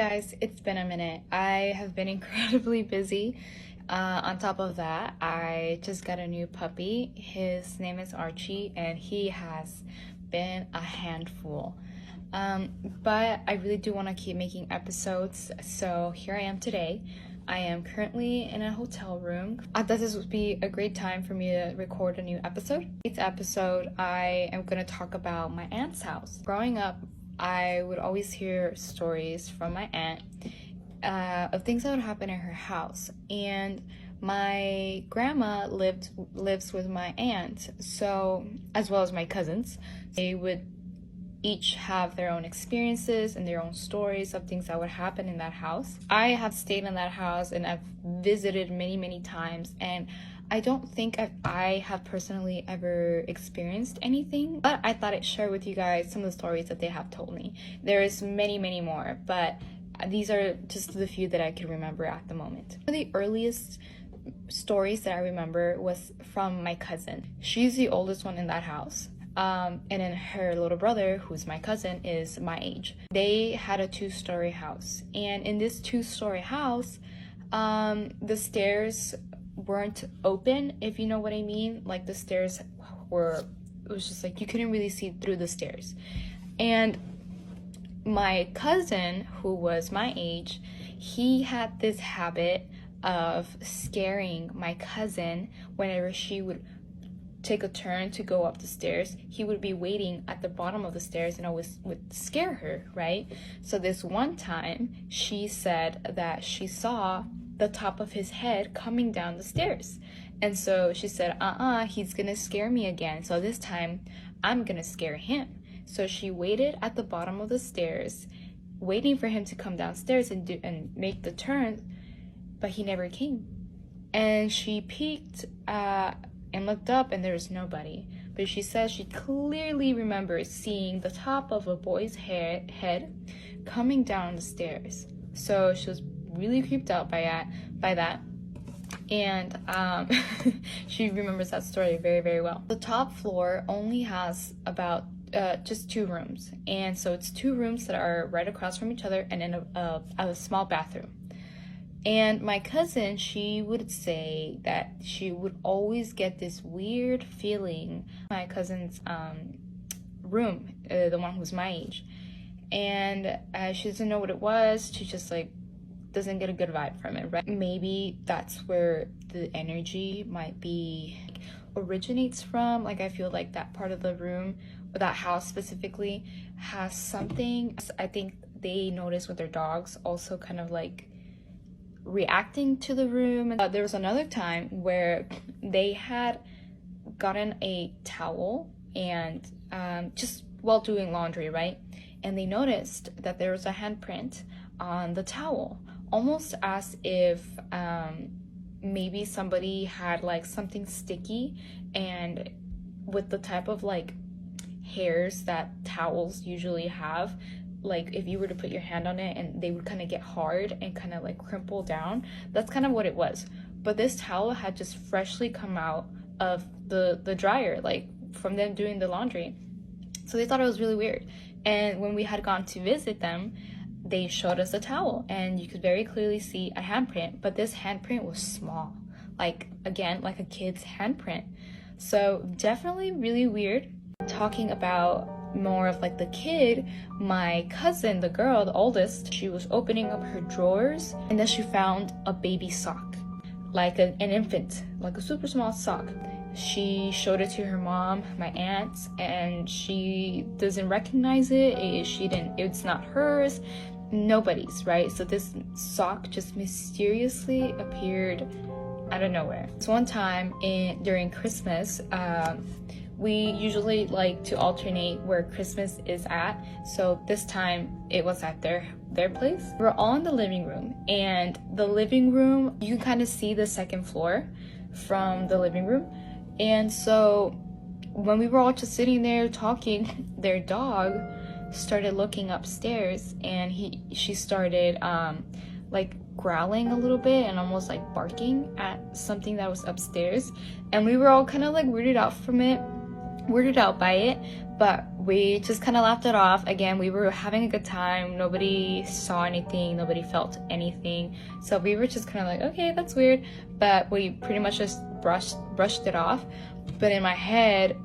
Guys, it's been a minute. I have been incredibly busy. On top of that, I just got a new puppy. His name is Archie, and he has been a handful. But I really do want to keep making episodes, so here I am today. I am currently in a hotel room. I thought this would be a great time for me to record a new episode. Today's episode, I am going to talk about my aunt's house. Growing up, I would always hear stories from my aunt of things that would happen in her house. And my grandma lives with my aunt, so as well as my cousins. They would each have their own experiences and their own stories of things that would happen in that house. I have stayed in that house and I've visited many times, and I don't think I have personally ever experienced anything, but I thought I'd share with you guys some of the stories that they have told me. There's many more, but these are just the few that I can remember at the moment. One of the earliest stories that I remember was from my cousin. She's the oldest one in that house. And then her little brother, who's my cousin, is my age. They had a 2-story house, and in this 2-story house, the stairs weren't open, if you know what I mean. Like, the stairs it was just like you couldn't really see through the stairs. And my cousin, who was my age, he had this habit of scaring my cousin whenever she would take a turn to go up the stairs. He would be waiting at the bottom of the stairs and always would scare her, right? So this one time, she said that she saw the top of his head coming down the stairs. And so she said, he's gonna scare me again. So this time, I'm gonna scare him. So she waited at the bottom of the stairs, waiting for him to come downstairs and make the turn, but he never came. And she peeked and looked up, and there was nobody. But she says she clearly remembers seeing the top of a boy's head coming down the stairs. So she was really creeped out by that. And she remembers that story very well. The top floor only has about just 2 rooms. And so it's 2 rooms that are right across from each other, and then a small bathroom. And my cousin, she would say that she would always get this weird feeling. My cousin's room, the one who's my age, and she doesn't know what it was. She just doesn't get a good vibe from it, right? Maybe that's where the energy might be originates from. I feel like that part of the room, or that house specifically, has something. I think they notice with their dogs also kind of reacting to the room. There was another time where they had gotten a towel and just while doing laundry, right? And they noticed that there was a handprint on the towel, almost as if maybe somebody had something sticky, and with the type of hairs that towels usually have, if you were to put your hand on it and they would kind of get hard and kind of crumple down. That's kind of what it was. But this towel had just freshly come out of the dryer, from them doing the laundry. So they thought it was really weird. And when we had gone to visit them, they showed us the towel, and you could very clearly see a handprint, but this handprint was small, again, like a kid's handprint. So definitely really weird. Talking about more of the kid, my cousin, the girl, the oldest, she was opening up her drawers, and then she found a baby sock, an infant, a super small sock. She showed it to her mom, my aunt, and she doesn't recognize it. It's not hers, nobody's, right? So this sock just mysteriously appeared out of nowhere. So one time during Christmas, we usually like to alternate where Christmas is at. So this time it was at their place. We're all in the living room, and the living room, you can kind of see the second floor from the living room. And so when we were all just sitting there talking, their dog started looking upstairs, and she started growling a little bit and almost barking at something that was upstairs. And we were all kind of weirded out by it, but we just kind of laughed it off. Again, we were having a good time. Nobody saw anything, nobody felt anything, so we were just kind of like, okay, that's weird, but we pretty much just brushed it off. But in my head,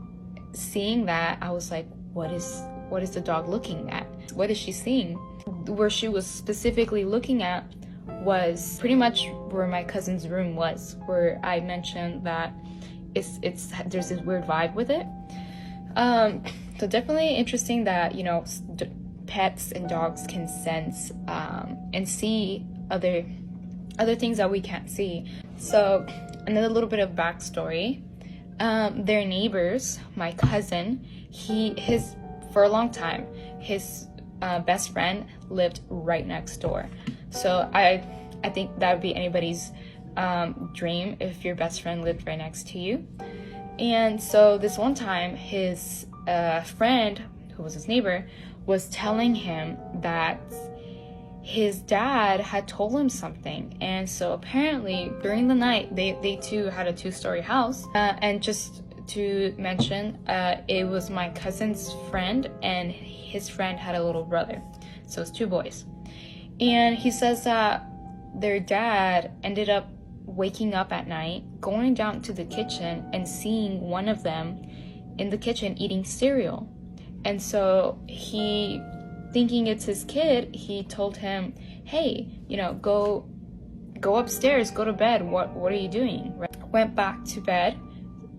seeing that, I was like, what is the dog looking at? What is she seeing? Where she was specifically looking at was pretty much where my cousin's room was, where I mentioned that there's this weird vibe with it. So definitely interesting that, you know, pets and dogs can sense and see other things that we can't see. So another little bit of backstory. Their neighbors, my cousin, for a long time, his best friend lived right next door. So I think that would be anybody's dream if your best friend lived right next to you. And so this one time, his friend, who was his neighbor, was telling him that his dad had told him something. And so apparently during the night, they too had a 2-story house. And just to mention, it was my cousin's friend, and his friend had a little brother. So it's 2 boys. And he says that their dad ended up waking up at night, going down to the kitchen and seeing one of them in the kitchen eating cereal. And so he, thinking it's his kid, he told him, hey, you know, go upstairs, go to bed. What are you doing? Right? Went back to bed,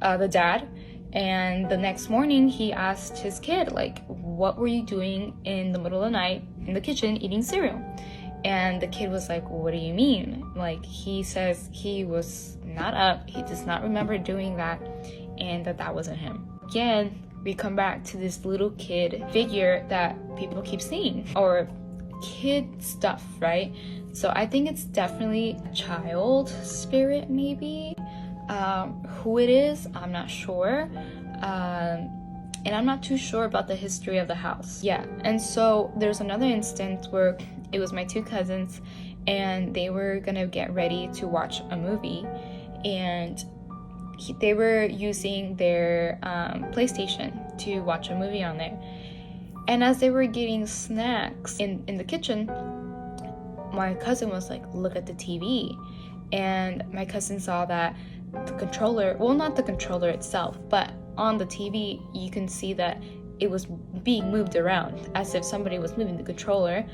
the dad, and the next morning he asked his kid, like, what were you doing in the middle of the night in the kitchen eating cereal? And the kid was like, what do you mean? Like, he says he was not up, he does not remember doing that, and that wasn't him. Again, we come back to this little kid figure that people keep seeing, or kid stuff, right? So I think it's definitely a child spirit, maybe. Who it is, I'm not sure. And I'm not too sure about the history of the house. Yeah, and so there's another instance where it was my 2 cousins, and they were gonna get ready to watch a movie, and they were using their PlayStation to watch a movie on there. And as they were getting snacks in the kitchen, my cousin was like, look at the TV. And my cousin saw that the controller, well, not the controller itself, but on the TV, you can see that it was being moved around as if somebody was moving the controller,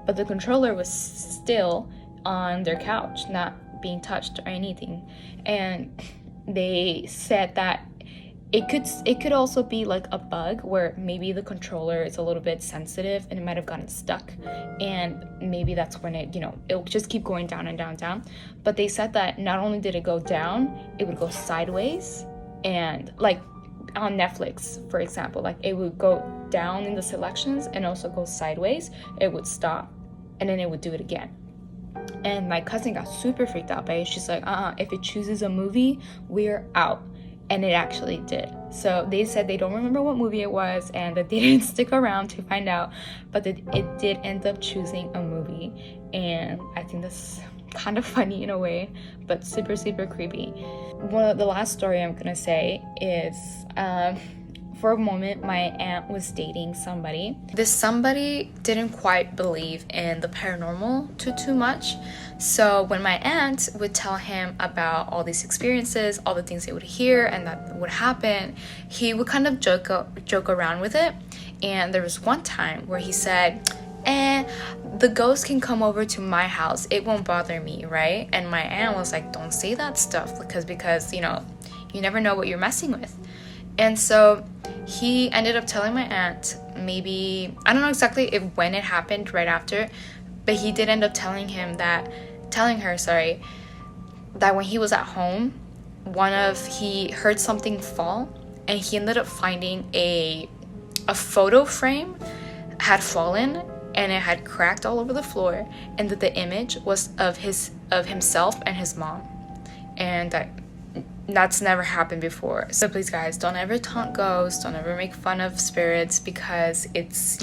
but the controller was still on their couch, not being touched or anything. And they said that it could also be like a bug where maybe the controller is a little bit sensitive and it might have gotten stuck, and maybe that's when it'll just keep going down and down and down. But they said that not only did it go down, it would go sideways, and like on Netflix, for example, like it would go down in the selections and also go sideways. It would stop and then it would do it again. And my cousin got super freaked out by it. She's like, if it chooses a movie, we're out. And it actually did. So they said they don't remember what movie it was and that they didn't stick around to find out, but that it did end up choosing a movie. And I think that's kind of funny in a way, but super, super creepy. The last story I'm gonna say is, for a moment, my aunt was dating somebody. This somebody didn't quite believe in the paranormal too much. So when my aunt would tell him about all these experiences, all the things they would hear and that would happen, he would kind of joke around with it. And there was one time where he said, the ghost can come over to my house, it won't bother me, right? And my aunt was like, don't say that stuff, because you never know what you're messing with. And so he ended up telling my aunt, maybe, I don't know exactly when it happened, right after, but he did end up telling her, that when he was at home, he heard something fall, and he ended up finding a photo frame had fallen, and it had cracked all over the floor, and that the image was of himself and his mom, and that's never happened before. So please, guys, don't ever taunt ghosts, don't ever make fun of spirits, because it's,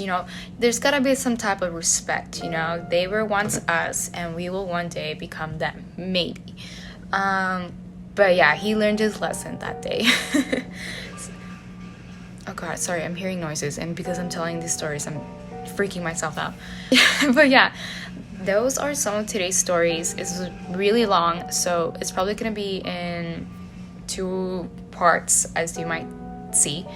there's gotta be some type of respect, they were once us and we will one day become them, maybe. But yeah, he learned his lesson that day. Oh god, sorry, I'm hearing noises, and because I'm telling these stories, I'm freaking myself out. But yeah, those are some of today's stories. It's really long, so it's probably gonna be in 2 parts, as you might see.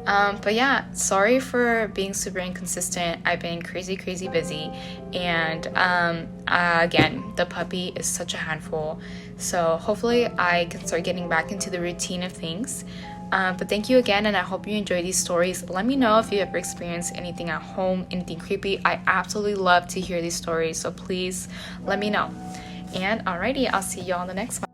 But yeah, sorry for being super inconsistent. I've been crazy busy, and again, the puppy is such a handful, so hopefully I can start getting back into the routine of things. But thank you again, and I hope you enjoy these stories. Let me know if you ever experienced anything at home, anything creepy. I absolutely love to hear these stories, so please let me know. And alrighty, I'll see you all in the next one.